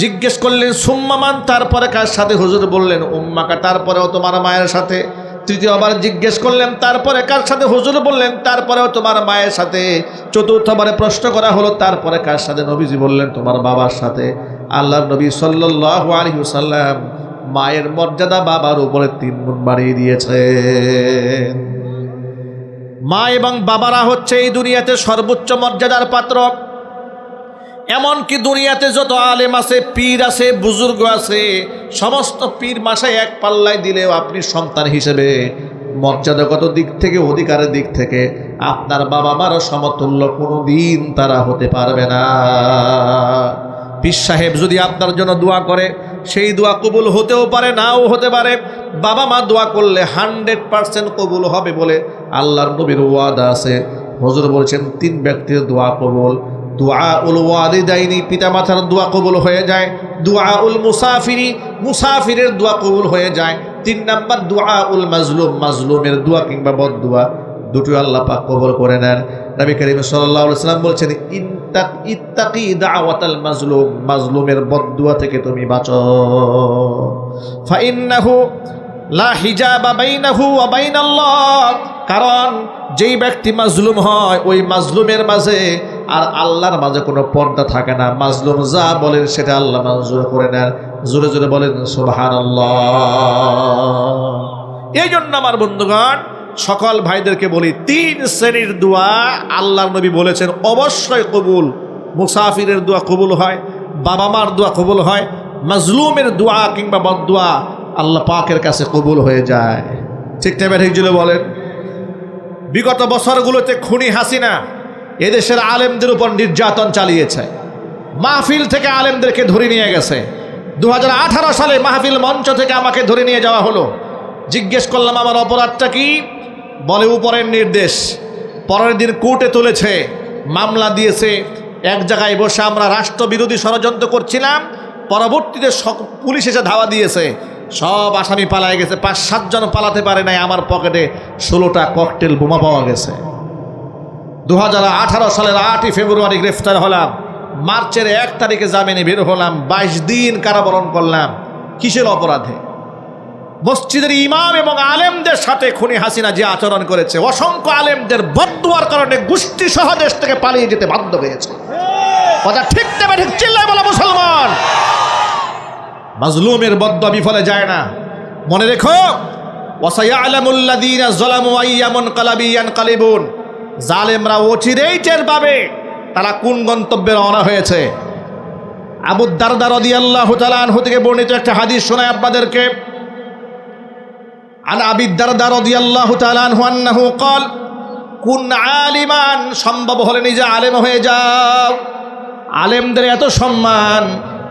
জিজ্ঞেস করলেন সুম্মা মান, তারপরে কার সাথে? হুজুর বললেন উম্মাকা, তারপরেও তোমার মায়ের সাথে। তৃতীয়বার জিজ্ঞেস করলেন তারপরে কার সাথে? হুজুর বললেন তারপরেও তোমার মায়ের সাথে। চতুর্থবারে প্রশ্ন করা হলো তারপরে কার সাথে? নবীজি বললেন তোমার বাবার সাথে। আল্লাহর নবী সাল্লাল্লাহু আলাইহি ওয়াসাল্লাম মায়ের মর্যাদা বাবার উপরে 3 গুণ বাড়িয়ে দিয়েছেন। মা এবং বাবারা হচ্ছে এই দুনিয়াতে সর্বোচ্চ মর্যাদার পাত্র। এমনকি দুনিয়াতে যত আলেম আছে, পীর আছে, বুজুর্গ আছে, সমস্ত পীর মাসায় এক পাল্লায় দিলেও আপনি সন্তান হিসেবে মর্যাদাগত দিক থেকে, অধিকারের দিক থেকে আপনার বাবা মারও সমতুল্য কোনো দিন তারা হতে পারবে না। পীর সাহেব যদি আপনার জন্য দোয়া করে, সেই দোয়া কবুল হতেও পারে, নাও হতে পারে। বাবা মা দোয়া করলে 100% কবুল হবে বলে আল্লাহর নবীর ওয়াদা আছে। হুজুর বলছেন 3 ব্যক্তির দোয়া কবুল। দুআউল ওয়ালিদাইনি, পিতামাতার দোয়া কবুল হয়ে যায়। দুআউল মুসাফিরি, মুসাফিরের দোয়া কবুল হয়ে যায়। 3 নাম্বার দুআউল মাজলুম, মাজলুমের দোয়া কিংবা বদদোয়া দুটো আল্লাহ পাক কবুল করে নেন। নবী করিম সাল্লাল্লাহু আলাইহি ওয়াসাল্লাম বলছেন ইত্তাকি দাওয়াতাল মাজলুম, মাজলুমের বদদোয়া থেকে তুমি বাঁচো। ফাইন্নাহু লা হিজাবা বাইনাহু ওয়া বাইনাল্লাহ, কারণ যেই ব্যক্তি মাজলুম হয় ওই মাজলুমের মাঝে আর আল্লাহর মাঝে কোনো পর্দা থাকে না। মাজলুম যা বলেন সেটা আল্লাহ মঞ্জুর করে নেন। জোরে জোরে বলেন সুবহানাল্লাহ। এই জন্য আমার বন্ধুগণ, সকল ভাইদেরকে বলি 3 শ্রেণীর দোয়া আল্লাহর নবী বলেছেন অবশ্যই কবুল। মুসাফিরের দোয়া কবুল হয়, বাবা মার দোয়া কবুল হয়, মাজলুমের দোয়া কিংবা বদদোয়া আল্লাহ পাকের কাছে কবুল হয়ে যায়। ঠিক না ঠিক জুড়ে বলেন। বিগত বছরগুলোতে খুনি হাসিনা এদেশের আলেমদের উপর নির্যাতন চালিয়েছে। মাহফিল থেকে আলেমদেরকে ধরে নিয়ে গেছে। 2018 সালে মাহফিল মঞ্চ থেকে আমাকে ধরে নিয়ে যাওয়া হলো। জিজ্ঞেস করলাম আমার অপরাধটা কি? বলে উপরের নির্দেশ। পরের দিন কোর্টে তুলেছে, মামলা দিয়েছে। এক জায়গায় বসে আমরা রাষ্ট্রবিরোধী ষড়যন্ত্র করছিলাম। পরবর্তীতে পুলিশ এসে ধাওয়া দিয়েছে, সব আসামি পালায় গেছে। 5-7 জন পালাতে পারে নাই। আমার পকেটে 16টা ককটেল বোমা পাওয়া গেছে। 2018 সালের 8ই ফেব্রুয়ারি গ্রেফতার হলাম। মার্চের 1 তারিখে জামিনে বের হলাম। 22 দিন কারাবরণ করলাম। কিসের অপরাধে? মসজিদের ইমাম এবং আলেমদের সাথে খুনি হাসিনা যে আচরণ করেছে, অসংখ্য আলেমদের বদদুয়ার কারণে গোষ্ঠী সহ দেশ থেকে পালিয়ে যেতে বাধ্য হয়েছে। কথা ঠিক তবে ঠিক চিল্লায় বলা মুসলমান। মাজলুমের বদদুয়া বিফলে যায় না। মনে রেখো, ওয়াসায়ালামুল্লাযীনা যালামু আইয়ামুন কালাবি ইয়ানকালিবুন, জালেমরা অচিরেই টের পাবে তারা কোন গন্তব্যে রওনা হয়েছে। আবু দারদা রাদিয়াল্লাহু তাআলা আনহু থেকে বর্ণিত একটা হাদিস শোনাই আপনাদেরকে। আন আবি দারদা রাদিয়াল্লাহু তাআলা আনহু আন্নাহু ক্বাল কুন আলিমান, সম্ভব হলে নিজে আলেম হয়ে যাও। আলেমদের এত সম্মান।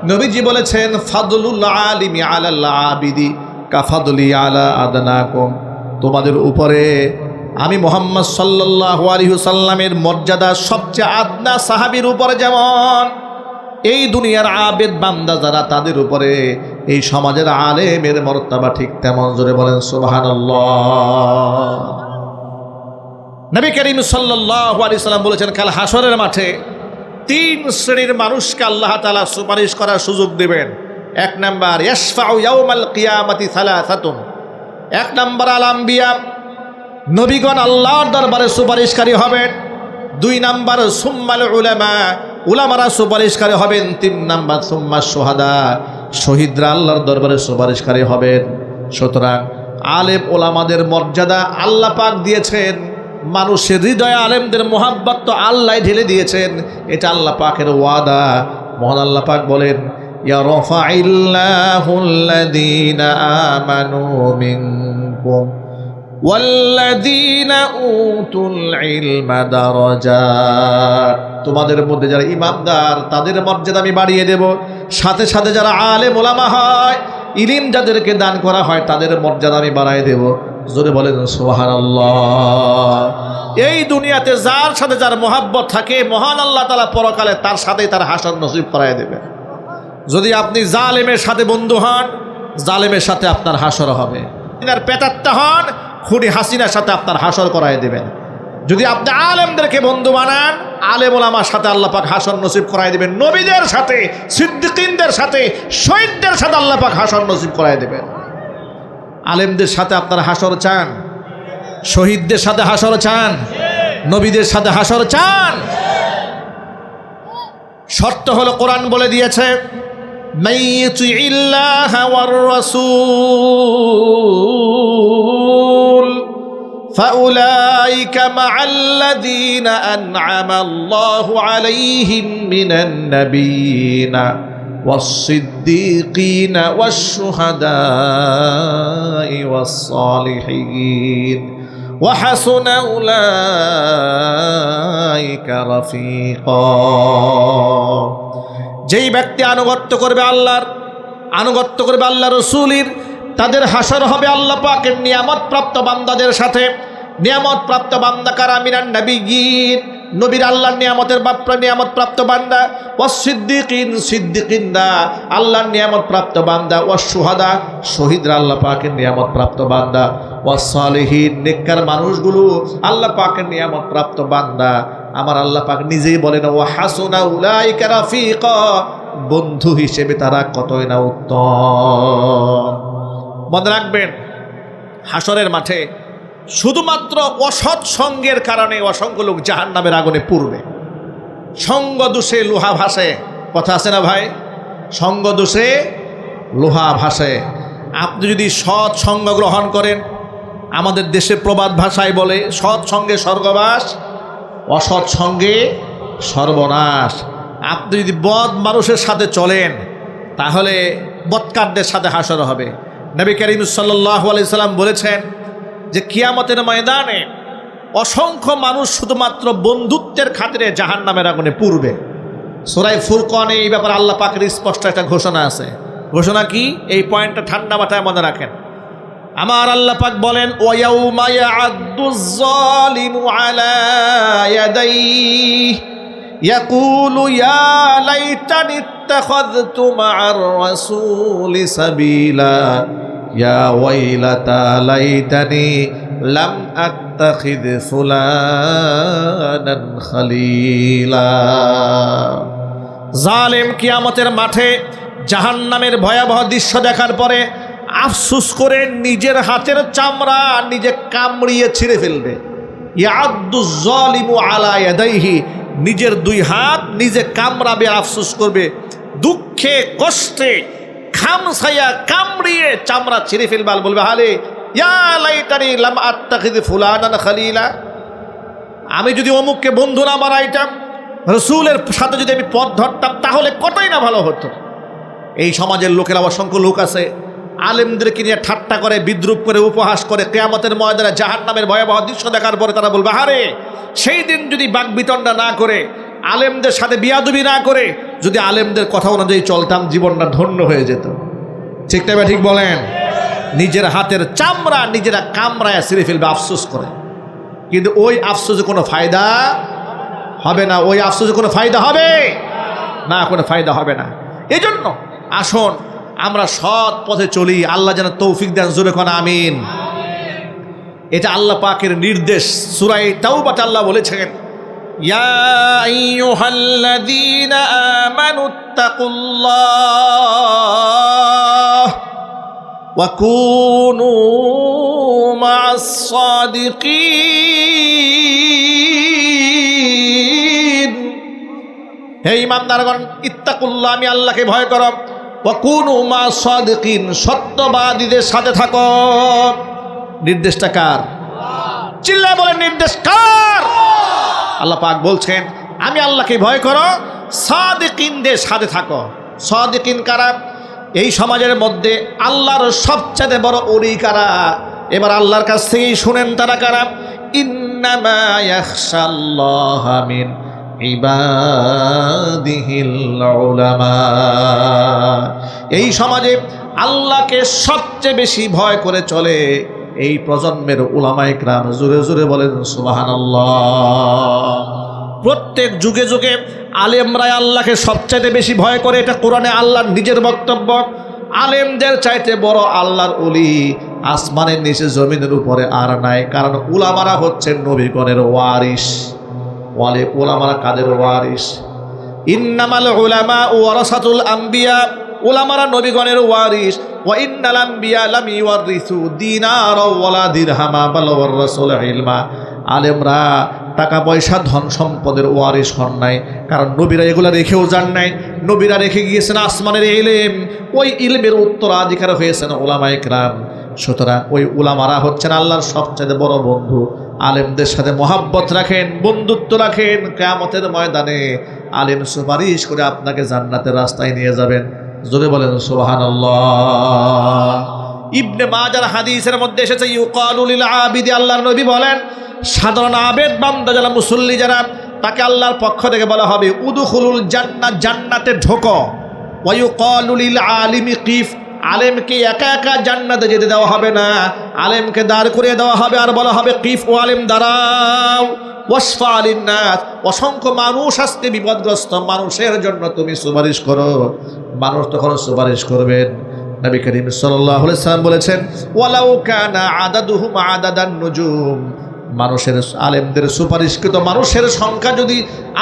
নবীজি বলেছেন ফাদলুল আলিমি আলাল আবিদি কাফাদলি আলা আদনাকুম, তোমাদের উপরে আমি মুহাম্মদ সাল্লাল্লাহু আলাইহি ওয়াসাল্লামের মর্যাদা সবচেয়ে আদনা সাহাবীর উপরে যেমন, এই দুনিয়ার আবেদ বান্দা যারা তাদের উপরে এই সমাজের আলেমের মর্তবা ঠিক তেমন। জোরে বলেন সুবহানাল্লাহ। নবী করিম সাল্লাল্লাহু আলাইহি ওয়াসাল্লাম বলেছেন, কাল হাসরের মাঠে 3 শ্রেণীর মানুষকে আল্লাহ তাআলা সুপারিশ করার সুযোগ দেবেন। 1 নাম্বার, ইয়াশফাউ ইয়াউমাল কিয়ামাতি সালাসাতুন। 1 নাম্বার আল আম্বিয়া, নবীগণ আল্লাহর দরবারে সুপারিশকারী হবেন। 2 নাম্বার সুম্মাল উলামা, উলামারা সুপারিশকারী হবেন। 3 নাম্বার সুম্মা শুহাদা, শহীদরা আল্লাহর দরবারে সুপারিশকারী হবেন। সুতরাং আলেম ওলামাদের মর্যাদা আল্লাহ পাক দিয়েছেন, মানুষের হৃদয়ে আলেমদের মোহাব্বত তো আল্লাহ ঢেলে দিয়েছেন, এটা আল্লাহ পাকের ওয়াদা। মহান আল্লাহ পাক বলেন, ইয়ারফাইল্লাহুল্লাযীনা আমানু মিনকুম ওয়াল্লাযীনা উতুল ইলমা দারাজাত। তোমাদের মধ্যে যারা ইমানদার তাদের মর্যাদা আমি বাড়িয়ে দেব, সাথে সাথে যারা আলেম ওলামা হয়, ইলম যাদেরকে দান করা হয় তাদের মর্যাদা আমি বাড়ায় দেব। জোরে বলেন সুবহানাল্লাহ। এই দুনিয়াতে যার সাথে যার মোহাব্বত থাকে, মহান আল্লাহ তাআলা পরকালে তার সাথেই তার হাসর নসিব করায় দেবে। যদি আপনি জালেমের সাথে বন্ধু হন, জালেমের সাথে আপনার হাসর হবে। পেটাত্তা হন, খুনি হাসিনার সাথে আপনার হাসর করায় দেবেন। যদি আপনি আলেমদেরকে বন্ধু বানান, আলেম ওলামার সাথে আল্লাহ পাক হাসর নসিব করায় দেবেন। নবীদের সাথে, সিদ্দিকিনদের সাথে, শহীদদের সাথে আল্লাহ পাক হাসর নসিব করায় দেবেন। আলেমদের সাথে আপনার হাসর চান? শহীদদের সাথে হাসর চান? নবীদের সাথে হাসর চান? শর্ত হলো, কোরআন বলে দিয়েছে, মাইয়ুতিইল্লাহা ওয়ার রাসূল ফাউলাইকা মাআল্লাযীনা আন'আমা আল্লাহু আলাইহিম মিনান নাবিয়্যিনা والصديقين والشهداء والصالحين وحسن أولئك رفيقا। যেই ব্যক্তি আনুগত্য করবে আল্লাহর, আনুগত্য করবে আল্লাহ রসুলের, তাদের হাসর হবে আল্লাহ পাকের নিয়ামত প্রাপ্ত বান্দাদের সাথে। নিয়ামত প্রাপ্ত বান্দা কারা? মিনান নাবিয়্যিন, নবীর আল্লাহর নিয়ামতের নিয়ামত প্রাপ্ত বান্দা। ওয়াস-সিদ্দিকিন, সিদ্দিকিনরা আল্লাহর নিয়ামত প্রাপ্ত বান্দা। ওয়াস-শুহাদা, শহীদরা আল্লাহ পাকের নিয়ামত প্রাপ্ত বান্দা। ওয়াস-সালিহিন, নেককার মানুষগুলো আল্লাহ পাকের নিয়ামত প্রাপ্ত বান্দা। আমার আল্লাহ পাক নিজেই বলেন, ওয়া হাসুনা উলাইকা রাফিকা, বন্ধু হিসেবে তারা কতই না উত্তম। মনে রাখবেন, হাসরের মাঠে শুধুমাত্র অসৎ সঙ্গের কারণে অসংখ্য লোক জাহান্নামের আগুনে পুড়বে। সঙ্গ দোষে লোহা ভাসে, কথা আছে না ভাই? সঙ্গ দোষে লোহা ভাসে। আপনি যদি সৎ সঙ্গ গ্রহণ করেন, আমাদের দেশে প্রবাদ ভাষায় বলে, সৎ সঙ্গে স্বর্গবাস, অসৎ সঙ্গে সর্বনাশ। আপনি যদি বদ মানুষের সাথে চলেন, তাহলে বদকারদের সাথে হাসর হবে। নবী করিম সাল্লাল্লাহু আলাইহি সাল্লাম বলেছেন যে কিয়ামতের ময়দানে অসংখ্য মানুষ শুধুমাত্র বন্ধুত্বের খাতিরে জাহান্নামের আগুনে পুড়বে। সূরা ফুরকানে এই ব্যাপারে আল্লাহ পাকের স্পষ্ট একটা ঘোষণা আছে। ঘোষণা কি? এই পয়েন্টটা ঠান্ডা মাথায় মনে রাখেন। আমার আল্লাহ পাক বলেন, ওয়া ইয়াউমা ইয়া'আদ্দুয যালিমু আলা ইয়াদাইহি ইয়াকুলু ইয়া লাইতানি ইত্তাখাযতু মা'আর রাসূলি সাবিলা ইয়া ওয়াইলাতা লাইতানি লাম আত্তাখিয ফুলানান খলিলা। জালেম কিয়ামতের মাঠে জাহান্নামের ভয়াবহ দৃশ্য দেখার পরে আফসোস করে নিজের হাতের চামড়া নিজে কামড়িয়ে ছিঁড়ে ফেলবে। ইয়া'আদ্দুয যালিমু আলা ইয়াদাইহি, নিজের 2 হাত নিজে কামড়াবে, আফসোস করবে, দুঃখে কষ্টে খামসাইয়া কামড়িয়ে চামড়া ছিঁড়ে ফেলবে। আর বলবে, হালে ইয়া লাইতানি লাম আত্তাখিয ফুলানান খলিলা, আমি যদি অমুককে বন্ধু না বানাইতাম, রসুলের সাথে যদি আমি পথ ধরতাম, তাহলে কতই না ভালো হতো। এই সমাজের লোকেরা অসংখ্য লোক আছে, আলেমদেরকে নিয়ে ঠাট্টা করে, বিদ্রুপ করে, উপহাস করে। কিয়ামতের ময়দানে জাহান্নামের ভয়াবহ দৃশ্য দেখার পরে তারা বলবে, আরে সেই দিন যদি বাকবিতণ্ডা না করে, আলেমদের সাথে বিয়াদবি না করে, যদি আলেমদের কথা অনুযায়ী চলতাম, জীবনটা ধন্য হয়ে যেত। ঠিক না? ঠিক বলেন। নিজের হাতের চামড়া নিজেরা কামড়ায় ছিঁড়ে ফেলবে, আফসোস করে। কিন্তু ওই আফসোসে কোনো ফায়দা হবে না, ওই আফসোসে কোনো ফায়দা হবে না, কোনো ফায়দা হবে না। এই জন্য আসুন আমরা সৎ পথে চলি, আল্লাহ যেন তৌফিক দেন, জোরে কোন আমিন। এটা আল্লাহ পাকের নির্দেশ। সূরা তাওবাতে আল্লাহ বলেছেন, ইয়া আইয়ুহাল্লাযীনা আমানুত্তাকুল্লাহ ওয়া কুনু মা'আস সাদিকিন। হে ঈমানদারগণ, ইত্তাকুল্লাহ, আমি আল্লাহকে ভয় করো, ওয়া কুনু মা'আস সাদিকিন, সত্যবাদীদের সাথে থাকো। নির্দেশটা কার? চিল্লায় বলেন, নির্দেশ কার? আল্লাহ পাক বলছেন, আমি আল্লাহকে ভয় করো, সাদিকিনদের সাথে থাকো। সাদিকিন কারা? এই সমাজের মধ্যে আল্লাহর সবচেয়ে বড় ওলি কারা? এবার আল্লাহর কাছ থেকেই শুনেন তারা কারা। ইন্নামা ইয়াখশাল্লাহা মিন ইবাদিহিল উলামা। এই সমাজে আল্লাহকে সবচেয়ে বেশি ভয় করে চলে এই প্রজন্মের উলামায়ে কেরাম। জোরে জোরে বলেন সুবহানাল্লাহ। প্রত্যেক যুগে যুগে আলেমরাই আল্লাহকে সবচাইতে বেশি ভয় করে, এটা কোরআনে আল্লাহর নিজের বক্তব্য। আলেমদের চাইতে বড় আল্লাহর ওলি আসমানের নিচে জমিনের উপরে আর নাই, কারণ উলামারা হচ্ছেন নবীগণের ওয়ারিস। উলামারা কাদের ওয়ারিস? ইন্নামাল উলামা ওয়ারাসাতুল আম্বিয়া, উলামারা নবীগণের ওয়ারিস। ওয়া ইন্নাল আম্বিয়া লাম ইউয়ারিসু দিনারা ওয়ালা দিরহামা বাল ওয়ারাসুল ইলমা। আলেমরা টাকা পয়সা ধন সম্পদের ওয়ারিস হন নাই, কারণ নবীরা এগুলা রেখেও যান নাই। নবীরা রেখে গিয়েছেন আসমানের ইলম, ওই ইলমের উত্তরাধিকার হয়েছেন উলামায়ে কেরাম। সুতরাং ওই উলামারা হচ্ছেন আল্লাহর সবচেয়ে বড় বন্ধু। আলেমদের সাথে মহাব্বত রাখেন, বন্ধুত্ব রাখেন, কিয়ামতের ময়দানে আলেম সুপারিশ করে আপনাকে জান্নাতের রাস্তায় নিয়ে যাবেন। জোরে বলেন সুবহানাল্লাহ। ইবনে মাজার হাদিসের মধ্যে এসেছে, ইউকালু লিল আবিদি, আল্লাহর নবী বলেন, সাধারণ আবেদ বান্দা যারা, মুসল্লি যারা, তাকে আল্লাহর পক্ষ থেকে বলা হবে উদখুলুল জান্নাত, জান্নাতে ঢোকো। ওয়া ইউকালু লিল আলিমি কিফ, আলেমকে একা একা জান্নাতে যেতে দেওয়া হবে না, আলেমকে দাঁড় করিয়ে দেওয়া হবে আর বলা হবে কিফ, ও আলেম দাঁড়াও। ওয়াসফা আলিন্নাস, অসংখ্য মানুষ আসতে বিপদগ্রস্ত মানুষের জন্য তুমি সুপারিশ করো। মানুষ তখন সুপারিশ করবেন। নবী করিম সাল্লাল্লাহু আলাইহি সাল্লাম বলেছেন, ওয়ালাউ কানা আদাদুহুম আদাদান নুজুম, মানুষের আলেমদের সুপারিশকৃত মানুষের সংখ্যা যদি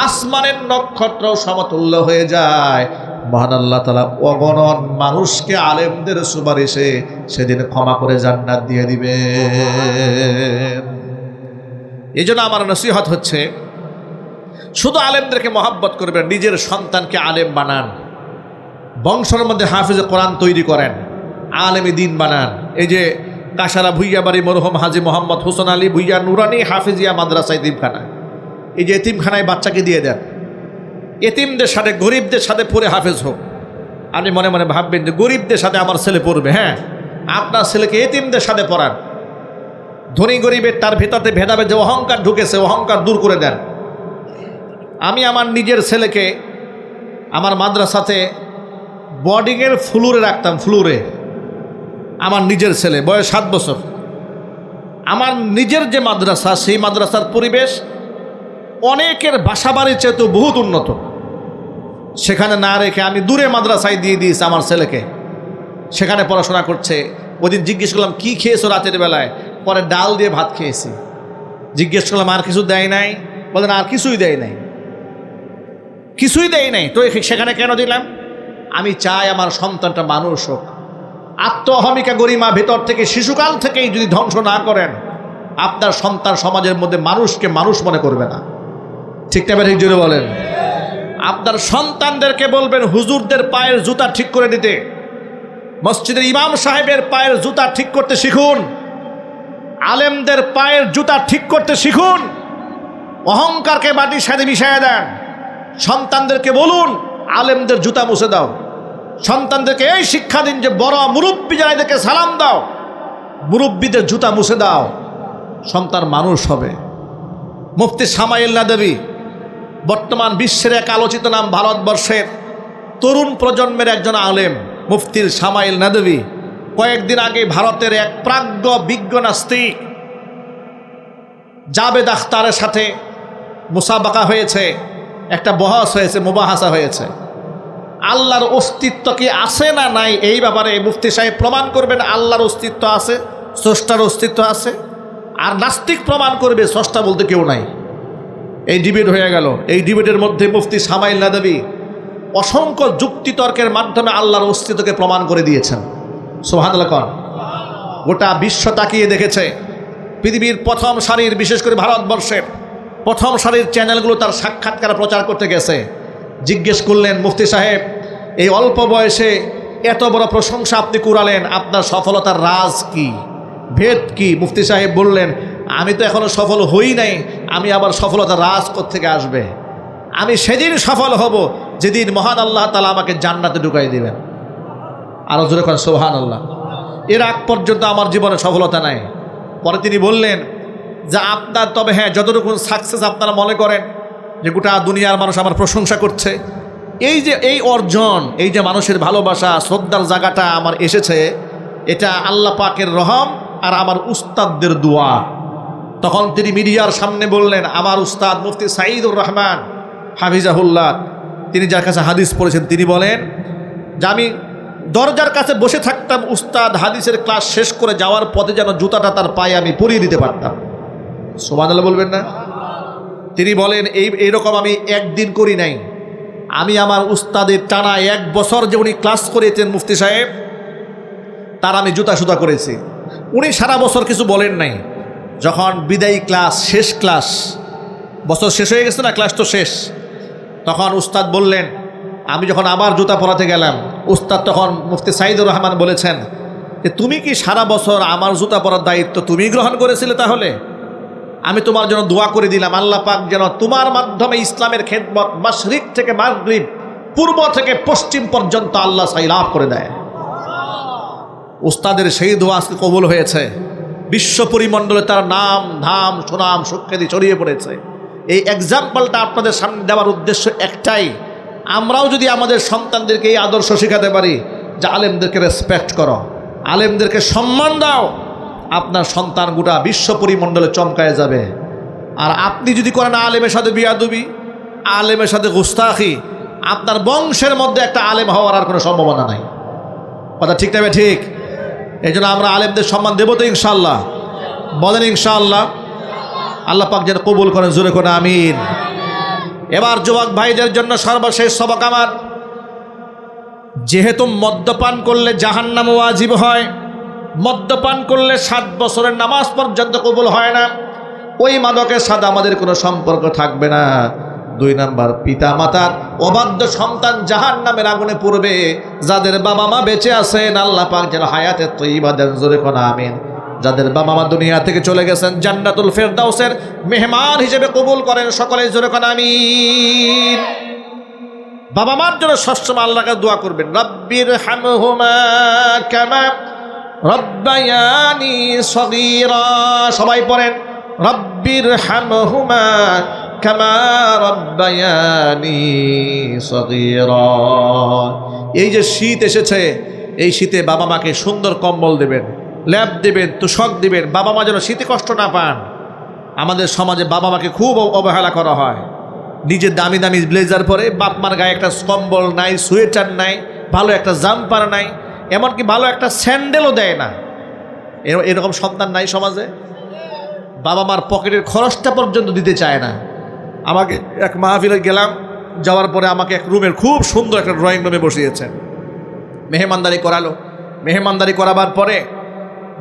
আসমানের নক্ষত্র সমতুল্য হয়ে যায়, মহান আল্লাহ তাআলা অগণন মানুষকে আলেমদের সুপারিশে সেদিন ক্ষমা করে জান্নাত দিয়ে দিবেন। এই জন্য আমার নসিহত হচ্ছে, শুধু আলেমদেরকে মহাব্বত করবেন, নিজের সন্তানকে আলেম বানান, বংশের মধ্যে হাফিজে কোরআন তৈরি করেন, আলেমে দিন বানান। এই যে কাশারা ভুইয়াবাড়ি মরহুম হাজী মোহাম্মদ হোসেন আলী ভুইয়া নুরানি হাফিজিয়া মাদ্রাসা এতিমখানা, এই যে এতিমখানায় বাচ্চাকে দিয়ে দেন। এতিমদের সাথে, গরিবদের সাথে পড়ে হাফেজ হোক। আপনি মনে মনে ভাববেন যে গরিবদের সাথে আমার ছেলে পড়বে। হ্যাঁ, আপনার ছেলেকে এতিমদের সাথে পড়ান। ধনী গরিবের তার ভেতরে ভেদাভেদ যে অহংকার ঢুকেছে, অহংকার দূর করে দেন। আমি আমার নিজের ছেলেকে আমার মাদ্রাসাতে বোর্ডিংয়ের ফ্লোরে রাখতাম, ফ্লোরে। আমার নিজের ছেলে, বয়স 7 বছর। আমার নিজের যে মাদ্রাসা, সেই মাদ্রাসার পরিবেশ অনেকের বাসাবাড়ির চেয়ে তো বহুত উন্নত। সেখানে না রেখে আমি দূরে মাদ্রাসায় দিয়ে দিয়েছি আমার ছেলেকে, সেখানে পড়াশোনা করছে। ওদিন জিজ্ঞেস করলাম, কি খেয়েছো রাতের বেলায়? পরে ডাল দিয়ে ভাত খেয়েছি। জিজ্ঞেস করলাম, আর কিছু দেয় নাই? বলেন আর কিছুই দেয় নাই, কিছুই দেয় নাই। তো সেখানে কেন দিলাম? আমি চাই আমার সন্তানটা মানুষ হোক। আত্ম অহমিকা গরিমা ভেতর থেকে শিশুকাল থেকেই যদি ধ্বংস না করেন, আপনার সন্তান সমাজের মধ্যে মানুষকে মানুষ মনে করবে না। ঠিক না? ঠিক জোরে বলেন। আপনার সন্তানদেরকে বলবেন হুজুরদের পায়ের জুতা ঠিক করে দিতে, মসজিদের ইমাম সাহেবের পায়ের জুতা ঠিক করতে শিখুন, আলেমদের পায়ের জুতা ঠিক করতে শিখুন। অহংকারকে মাটির সাথে মিশিয়ে দেন। সন্তানদেরকে বলুন আলেমদের জুতা মুছে দাও। সন্তানদেরকে এই শিক্ষা দিন যে বড় মুরব্বী যারা, এদেরকে সালাম দাও, মুরব্বীদের জুতা মুছে দাও, সন্তান মানুষ হবে। মুফতি সামাইল নাদভী বর্তমান বিশ্বের এক আলোচিত নাম, ভারতবর্ষের তরুণ প্রজন্মের একজন আলেম মুফতি সামাইল নাদভী। কয়েকদিন আগে ভারতের এক প্রাজ্ঞ বিজ্ঞ নাস্তিক জাবেদ আখতারের সাথে মুসাবাকা হয়েছে, একটা বহস হয়েছে, মুবাহাসা হয়েছে। আল্লাহর অস্তিত্ব কি আছে না নাই এই ব্যাপারে মুফতি সাহেব প্রমাণ করবেন আল্লাহর অস্তিত্ব আছে, স্রষ্টার অস্তিত্ব আছে। আর নাস্তিক প্রমাণ করবে স্রষ্টা বলতে কেউ নাই। এই ডিবেট হয়ে গেল। এই ডিবেটের মধ্যে মুফতি সামাইল নাদবী অসংখ্য যুক্তিতর্কের মাধ্যমে আল্লাহর অস্তিত্বকে প্রমাণ করে দিয়েছেন। সুবহানাল্লাহ। গোটা বিশ্ব তাকিয়ে দেখেছে। পৃথিবীর প্রথম সারির, বিশেষ করে ভারতবর্ষের প্রথম সারির চ্যানেলগুলো তার সাক্ষাৎকার প্রচার করতে গেছে। জিজ্ঞেস করলেন, মুফতি সাহেব এই অল্প বয়সে এত বড় প্রশংসা আপনি কুড়ালেন, আপনার সফলতার রাজ কি, ভেদ কি? মুফতি সাহেব বললেন, আমি তো এখনো সফল হই নাই, আমি আবার সফলতার রাজ কোত্থেকে আসবে? আমি সেদিন সফল হব যেদিন মহান আল্লাহ তাআলা আমাকে জান্নাতে ঢুকাই দিবেন। আরো জোরে করেন সুবহানাল্লাহ। এর আগ পর্যন্ত আমার জীবনে সফলতা নাই। পরে তিনি বললেন যে আপনার তবে হ্যাঁ যতটুকু সাকসেস আপনারা মনে করেন যে গোটা দুনিয়ার মানুষ আমার প্রশংসা করছে, এই যে এই অর্জন, এই যে মানুষের ভালোবাসা, শ্রদ্ধার জায়গাটা আমার এসেছে, এটা আল্লাহ পাকের রহম আর আমার উস্তাদদের দোয়া। তখন তিনি মিডিয়ার সামনে বললেন, আমার উস্তাদ মুফতি সাঈদুর রহমান হাফিজাহুল্লাহ, তিনি যার কাছে হাদিস পড়েছেন, তিনি বলেন যে আমি দরজার কাছে বসে থাকতাম, উস্তাদ হাদিসের ক্লাস শেষ করে যাওয়ার পথে যেন জুতাটা তার পায়ে আমি পরিয়ে দিতে পারতাম। সুবহানাল্লাহ বলবেন না? তিনি বলেন এইরকম আমি একদিন করি নাই, আমি আমার উস্তাদের টানা 1 বছর যে উনি ক্লাস করেছেন মুফতি সাহেব, তার আমি জুতা সুতা করেছি। উনি সারা বছর কিছু বলেন নাই। যখন বিদায়ী ক্লাস, শেষ ক্লাস, বছর শেষ হয়ে গেছে না, ক্লাস তো শেষ, তখন উস্তাদ বললেন, আমি যখন আবার জুতা পরাতে গেলাম, উস্তাদ তখন মুফতি সাঈদুর রহমান বলেছেন যে তুমি কি সারা বছর আমার জুতা পরার দায়িত্ব তুমি গ্রহণ করেছিলে? তাহলে আমি তোমার জন্য দোয়া করে দিলাম, আল্লাহ পাক যেন তোমার মাধ্যমে ইসলামের খেদমত মাশরিক থেকে মাগরিব, পূর্ব থেকে পশ্চিম পর্যন্ত আল্লাহ সাইলাভ করে দেয়। উস্তাদের সেই দোয়া আজকে কবুল হয়েছে। বিশ্ব পরিমণ্ডলে তার নাম ধাম সুনাম সুখ্যাতি ছড়িয়ে পড়েছে। এই এক্সাম্পলটা আপনাদের সামনে দেওয়ার উদ্দেশ্য একটাই, আমরাও যদি আমাদের সন্তানদেরকে এই আদর্শ শেখাতে পারি যে আলেমদেরকে রেসপেক্ট করো, আলেমদেরকে সম্মান দাও, আপনার সন্তান গোটা বিশ্ব পরিমণ্ডলে চমকায় যাবে। আর আপনি যদি করেন আলেমের সাথে বিয়াদবি, আলেমের সাথে গুস্তাখি, আপনার বংশের মধ্যে একটা আলেম হওয়ার আর কোনো সম্ভাবনা নাই। কথা ঠিক না? ঠিক। এই জন্য আমরা আলেমদের সম্মান দেবো তো ইনশাআল্লাহ। বলেন ইনশাআল্লাহ। আল্লাহ পাক যেন কবুল করেন, জোরে করে আমিন। এবার যুবক ভাইদের জন্য সর্বশেষ সবক আমার, যেহেতু মদ্যপান করলে জাহান্নাম ওয়াজিব হয়, মদ্যপান করলে 7 বছরের নামাজ পর্যন্ত কবুল হয় না, ওই মাদকের সাথে আমাদের কোনো সম্পর্ক থাকবে না। 2 নাম্বার, পিতা মাতার অবাধ্য সন্তান জাহান্নামের আগুনে পড়বে। যাদের বাবা মা বেঁচে আছেন আল্লাহ পাক যেন হায়াতে তয়্যিবা দেন, জোরে করে আমিন। যাদের বাবা মা দুনিয়া থেকে চলে গেছেন জান্নাতুল ফেরদাউসের মেহমান হিসেবে কবুল করেন, সকলে জোরে করে আমিন। বাবা মার জন্য সবসময় আল্লাহকে দোয়া করবেন, রব্বির হামহুমা কামা রব্বায়ানি সগীরা। সবাই পড়েন, রব্বির হামহুমা কামা রব্বায়ানি সগীরা। এই যে শীত এসেছে, এই শীতে বাবা মাকে সুন্দর কম্বল দেবেন, ল্যাপ দেবেন, তোষক দেবেন, বাবা মা যেন শীতে কষ্ট না পান। আমাদের সমাজে বাবা মাকে খুব অবহেলা করা হয়। নিজের দামি দামি ব্লেজার পরে বাপ মার গায়ে একটা কম্বল নাই, সোয়েটার নাই, ভালো একটা জাম্পার নাই, এমনকি ভালো একটা স্যান্ডেলও দেয় না। এরকম সন্তান নাই সমাজে? বাবা মার পকেটের খরচটা পর্যন্ত দিতে চায় না। আমাকে এক মাহফিলে গেলাম, যাওয়ার পরে আমাকে এক রুমের খুব সুন্দর একটা ড্রয়িং রুমে বসিয়েছেন, মেহমানদারি করালো। মেহমানদারি করাবার পরে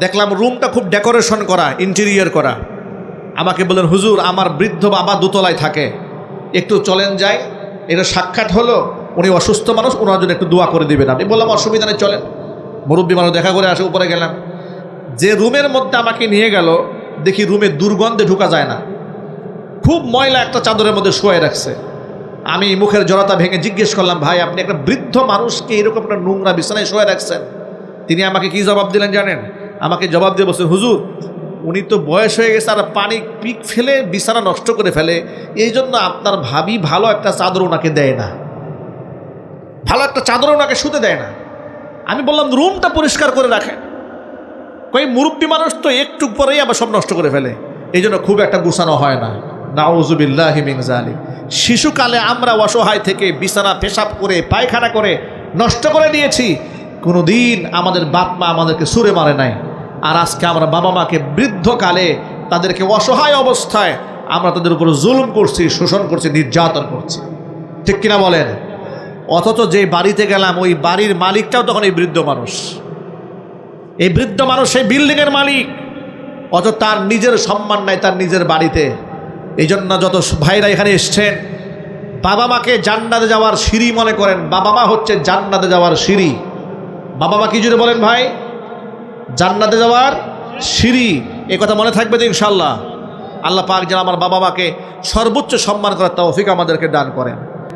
দেখলাম রুমটা খুব ডেকোরেশন করা, ইন্টেরিয়র করা। আমাকে বললেন, হুজুর আমার বৃদ্ধ বাবা দোতলায় থাকে, একটু চলেন যাই। এটা সাক্ষাৎ হলো, উনি অসুস্থ মানুষ, ওনার জন্য একটু দোয়া করে দিবেন। আমি বললাম অসুবিধা নেই, চলেন। মুরব্বী মানুষ দেখা করে আসে, উপরে গেলাম। যে রুমের মধ্যে আমাকে নিয়ে গেল, দেখি রুমে দুর্গন্ধে ঢোকা যায় না, খুব ময়লা একটা চাদরের মধ্যে শুয়ে রাখছে। আমি মুখের জড়তা ভেঙে জিজ্ঞেস করলাম, ভাই আপনি একটা বৃদ্ধ মানুষকে এরকম একটা নোংরা বিছানায় শুয়ে রাখছেন? তিনি আমাকে কি জবাব দিলেন জানেন? আমাকে জবাব দিয়ে বলছেন, হুজুর উনি তো বয়স হয়ে গেছে আর পানি পিক ফেলে বিছানা নষ্ট করে ফেলে, এই জন্য আপনার ভাবি ভালো একটা চাদর ওনাকে দেয় না, ভালো একটা চাদর ওনাকে শুতে দেয় না। আমি বললাম রুমটা পরিষ্কার করে রাখেন। কই মুরব্বী মানুষ তো একটু পরেই আবার সব নষ্ট করে ফেলে। এই জন্য খুব একটা গুছানো হয় না। নাউযুবিল্লাহি মিন যালিক। শিশুকালে আমরা অসহায় থেকে বিছানা পেশাব করে পায়খানা করে নষ্ট করে দিয়েছি, কোনো দিন আমাদের বাপ মা আমাদেরকে ছুঁড়ে মারে নাই। আর আজকে আমরা বাবা মাকে বৃদ্ধকালে তাদেরকে অসহায় অবস্থায় আমরা তাদের উপর জুলুম করছি, শোষণ করছি, নির্যাতন করছি, ঠিক কিনা বলেন? অথচ যে বাড়িতে গেলাম ওই বাড়ির মালিকটাও তখন এই বৃদ্ধ মানুষ। এই বৃদ্ধ মানুষ সেই বিল্ডিংয়ের মালিক, অথচ তার নিজের সম্মান নাই তার নিজের বাড়িতে। এই জন্য যত ভাইরা এখানে এসছেন, বাবা মাকে জান্নাতে যাওয়ার সিঁড়ি মনে করেন। বাবা মা হচ্ছে জান্নাতে যাওয়ার সিঁড়ি। বাবা মা কি জুড়ে বলেন ভাই? জান্নাতে যাওয়ার সিঁড়ি। এই কথা মনে থাকবে তো ইনশাল্লাহ। আল্লাহ পাক যেন আমার বাবা মাকে সর্বোচ্চ সম্মান করার তৌফিক আমাদেরকে দান করেন।